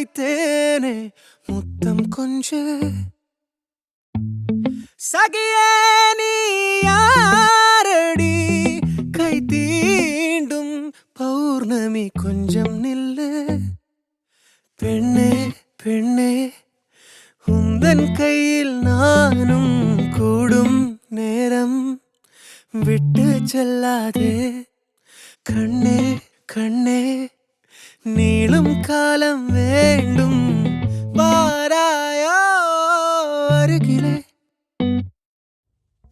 வைத்தேனே முத்தம் கொஞ்சு சகியே நீ யாரடி கை தீண்டும் பௌர்ணமி கொஞ்சம் நில்லு பெண்ணே பெண்ணே உந்தன் கையில் நானும் கூடும் நேரம் விட்டு செல்லாதே கண்ணே கண்ணே நீளும் காலம் வேண்டும் வாராயோ அருகிலே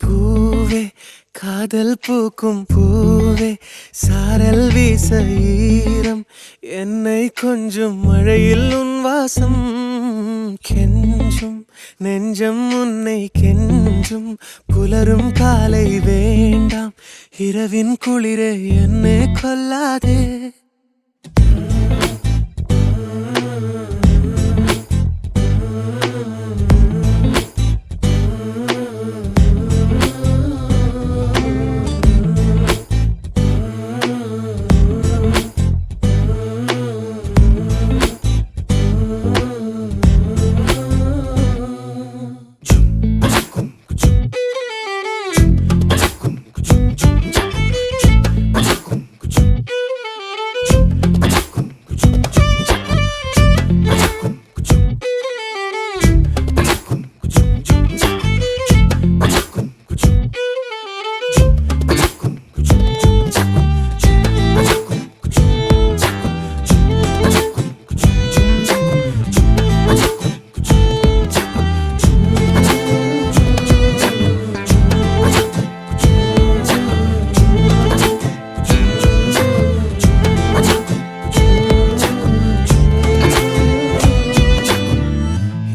பூவே காதல் பூக்கும் பூவே சாரல் வீச ஈரம் என்னை கொஞ்சம் மழையில் உன் வாசம் கெஞ்சும் நெஞ்சம் உன்னை கெஞ்சும் புலரும் காலை வேண்டாம் இரவின் குளிரே என்னை கொல்லாதே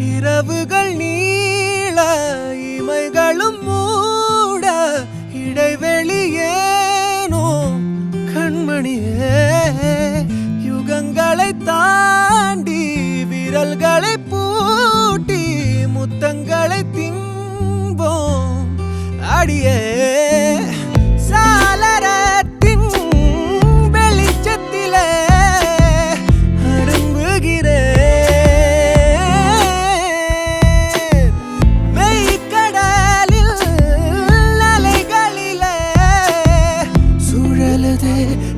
இரவுகள் நீள இமைகளும் மூட இடைவெளியேனோ கண்மணியே யுகங்களை தாண்டி விரல்களை பூட்டி முத்தங்களை தின்போம் அடியே சாளரத்தின் வெளிச்சத்திலே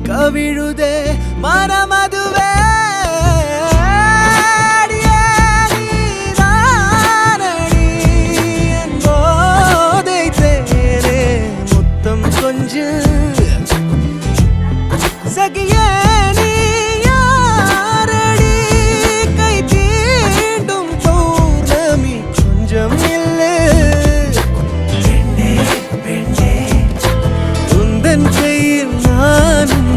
கவிழுதே மனமதுவே போதை தேரே முத்தம் கொஞ்சு சகியே நீ யாரடி கை தீண்டும் பௌர்ணமி கொஞ்சம் இல்லை பெண்ணே பெண்ணே உந்தன் கையில் நானும்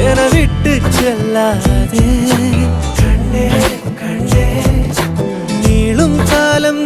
என விட்டு செல்லாதே கண்ணே கண்ணே நீளும் காலம்